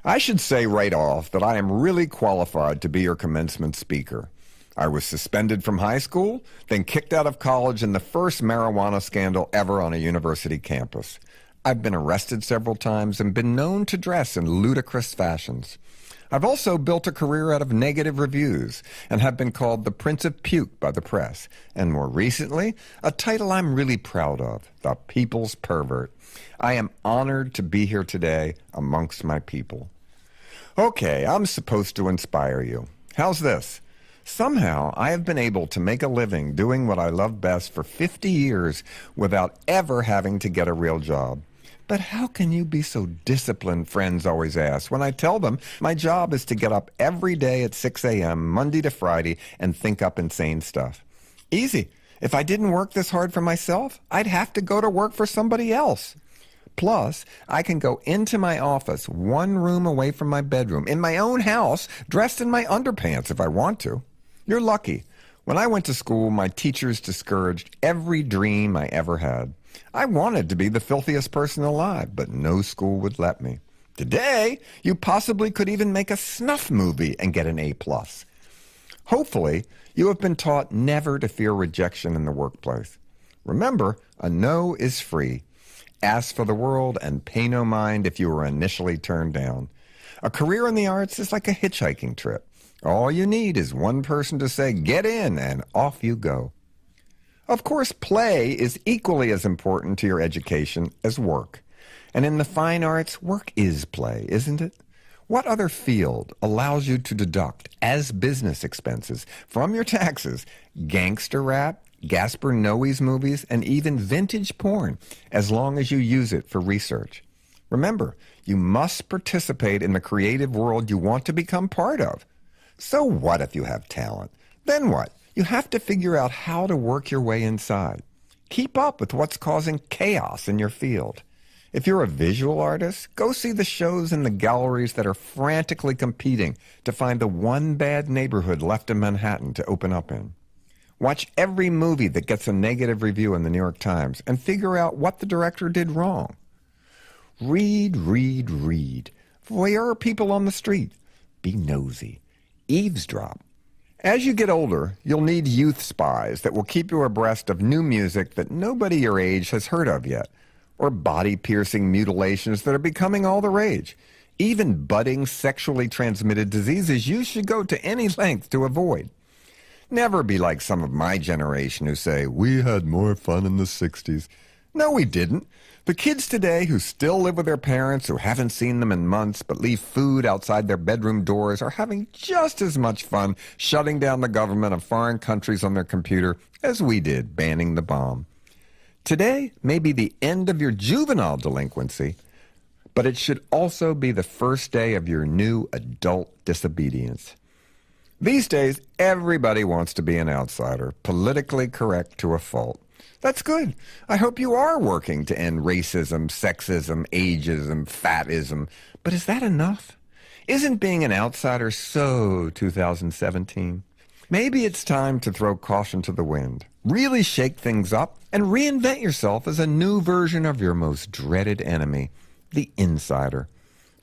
I should say right off that I am really qualified to be your commencement speaker. I was suspended from high school, then kicked out of college in the first marijuana scandal ever on a university campus. I've been arrested several times and been known to dress in ludicrous fashions. I've also built a career out of negative reviews and have been called the Prince of Puke by the press, and more recently, a title I'm really proud of, the People's Pervert. I am honored to be here today amongst my people. Okay, I'm supposed to inspire you. How's this? Somehow, I have been able to make a living doing what I love best for 50 years without ever having to get a real job. But how can you be so disciplined, friends always ask, when I tell them my job is to get up every day at 6 a.m., Monday to Friday, and think up insane stuff? Easy. If I didn't work this hard for myself, I'd have to go to work for somebody else. Plus, I can go into my office one room away from my bedroom, in my own house, dressed in my underpants if I want to. You're lucky. When I went to school, my teachers discouraged every dream I ever had. I wanted to be the filthiest person alive, but no school would let me. Today, you possibly could even make a snuff movie and get an A+. Hopefully, you have been taught never to fear rejection in the workplace. Remember, a no is free. Ask for the world and pay no mind if you were initially turned down. A career in the arts is like a hitchhiking trip. All you need is one person to say, "Get in," and off you go. Of course, play is equally as important to your education as work. And in the fine arts, work is play, isn't it? What other field allows you to deduct as business expenses from your taxes gangster rap, Gaspar Noé's movies, and even vintage porn, as long as you use it for research? Remember, you must participate in the creative world you want to become part of. So what if you have talent? Then what? You have to figure out how to work your way inside. Keep up with what's causing chaos in your field. If you're a visual artist, go see the shows in the galleries that are frantically competing to find the one bad neighborhood left in Manhattan to open up in. Watch every movie that gets a negative review in the New York Times and figure out what the director did wrong. Read, read, read. Voyeur people on the street. Be nosy. Eavesdrop. As you get older, you'll need youth spies that will keep you abreast of new music that nobody your age has heard of yet, or body-piercing mutilations that are becoming all the rage. Even budding sexually transmitted diseases you should go to any length to avoid. Never be like some of my generation who say, "We had more fun in the 60s. No, we didn't. The kids today who still live with their parents, who haven't seen them in months, but leave food outside their bedroom doors, are having just as much fun shutting down the government of foreign countries on their computer as we did banning the bomb. Today may be the end of your juvenile delinquency, but it should also be the first day of your new adult disobedience. These days, everybody wants to be an outsider, politically correct to a fault. That's good. I hope you are working to end racism, sexism, ageism, fatism. But is that enough? Isn't being an outsider so 2017? Maybe it's time to throw caution to the wind, really shake things up, and reinvent yourself as a new version of your most dreaded enemy, the insider.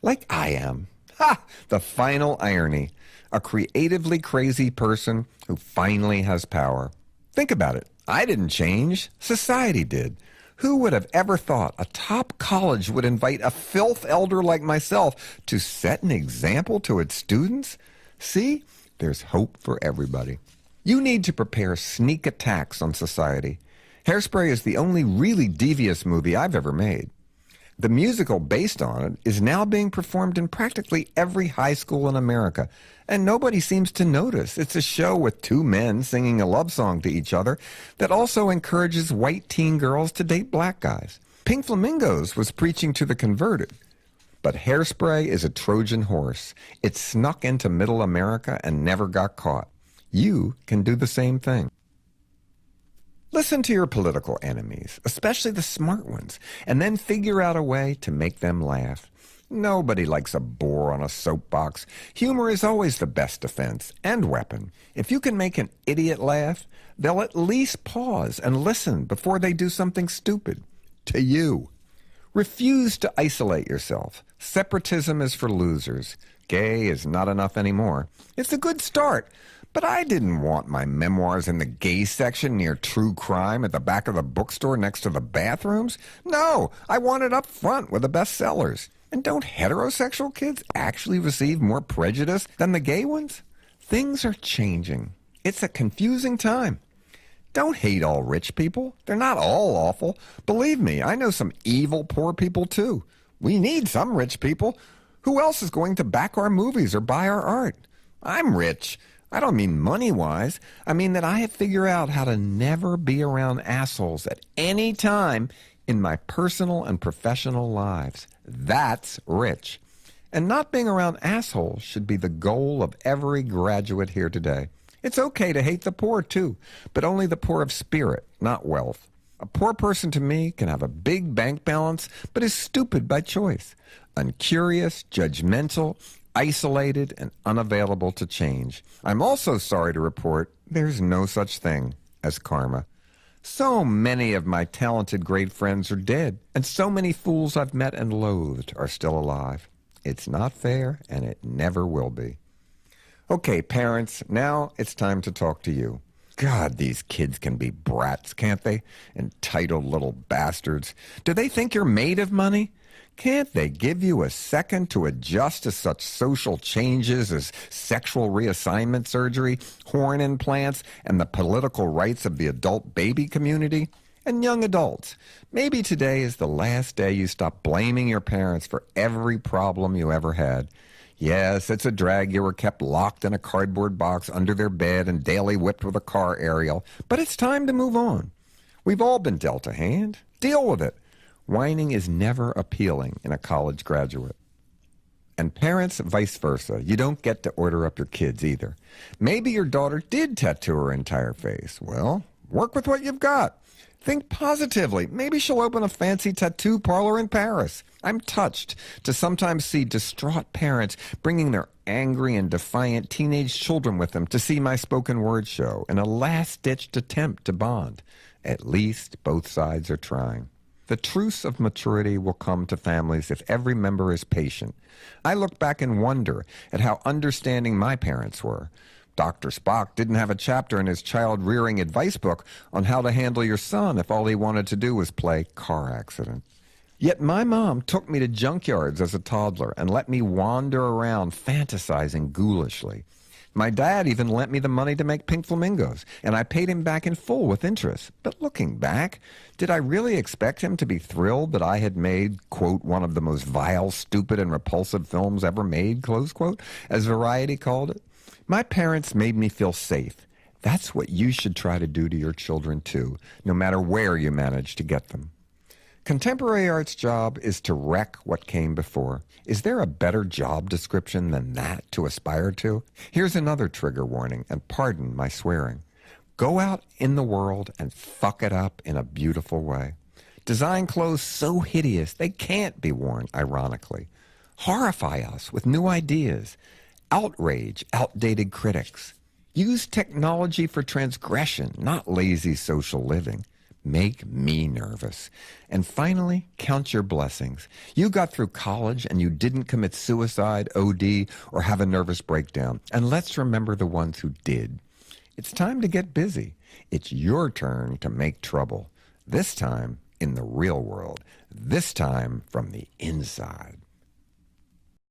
Like I am. Ha! The final irony. A creatively crazy person who finally has power. Think about it. I didn't change. Society did. Who would have ever thought a top college would invite a filth elder like myself to set an example to its students? See, there's hope for everybody. You need to prepare sneak attacks on society. Hairspray is the only really devious movie I've ever made. The musical based on it is now being performed in practically every high school in America, and nobody seems to notice. It's a show with two men singing a love song to each other that also encourages white teen girls to date black guys. Pink Flamingos was preaching to the converted. But Hairspray is a Trojan horse. It snuck into middle America and never got caught. You can do the same thing. Listen to your political enemies, especially the smart ones, and then figure out a way to make them laugh. Nobody likes a bore on a soapbox. Humor is always the best defense and weapon. If you can make an idiot laugh, they'll at least pause and listen before they do something stupid. To you. Refuse to isolate yourself. Separatism is for losers. Gay is not enough anymore. It's a good start, but I didn't want my memoirs in the gay section near true crime at the back of the bookstore next to the bathrooms. No, I want it up front with the bestsellers. And don't heterosexual kids actually receive more prejudice than the gay ones? Things are changing. It's a confusing time. Don't hate all rich people. They're not all awful. Believe me, I know some evil poor people too. We need some rich people. Who else is going to back our movies or buy our art? I'm rich. I don't mean money-wise. I mean that I have figured out how to never be around assholes at any time in my personal and professional lives. That's rich. And not being around assholes should be the goal of every graduate here today. It's okay to hate the poor, too, but only the poor of spirit, not wealth. A poor person to me can have a big bank balance, but is stupid by choice, uncurious, judgmental, isolated, and unavailable to change. I'm also sorry to report there's no such thing as karma. So many of my talented great friends are dead, and so many fools I've met and loathed are still alive. It's not fair, and it never will be. Okay, parents, now it's time to talk to you. God, these kids can be brats, can't they? Entitled little bastards. Do they think you're made of money? Can't they give you a second to adjust to such social changes as sexual reassignment surgery, horn implants, and the political rights of the adult baby community? And young adults, maybe today is the last day you stop blaming your parents for every problem you ever had. Yes, it's a drag you were kept locked in a cardboard box under their bed and daily whipped with a car aerial, but it's time to move on. We've all been dealt a hand. Deal with it. Whining is never appealing in a college graduate. And parents, vice versa. You don't get to order up your kids either. Maybe your daughter did tattoo her entire face. Well, work with what you've got. Think positively. Maybe she'll open a fancy tattoo parlor in Paris. I'm touched to sometimes see distraught parents bringing their angry and defiant teenage children with them to see my spoken word show in a last-ditched attempt to bond. At least both sides are trying. The truths of maturity will come to families if every member is patient. I look back and wonder at how understanding my parents were. Dr. Spock didn't have a chapter in his child-rearing advice book on how to handle your son if all he wanted to do was play car accidents. Yet my mom took me to junkyards as a toddler and let me wander around fantasizing ghoulishly. My dad even lent me the money to make pink flamingos, and I paid him back in full with interest. But looking back, did I really expect him to be thrilled that I had made, quote, one of the most vile, stupid, and repulsive films ever made, close quote, as Variety called it? My parents made me feel safe. That's what you should try to do to your children, too, no matter where you manage to get them. Contemporary art's job is to wreck what came before. Is there a better job description than that to aspire to? Here's another trigger warning, and pardon my swearing. Go out in the world and fuck it up in a beautiful way. Design clothes so hideous they can't be worn, ironically. Horrify us with new ideas. Outrage outdated critics. Use technology for transgression, not lazy social living. Make me nervous. And finally, count your blessings. You got through college and you didn't commit suicide, OD, or have a nervous breakdown. And let's remember the ones who did. It's time to get busy. It's your turn to make trouble. This time in the real world. This time from the inside.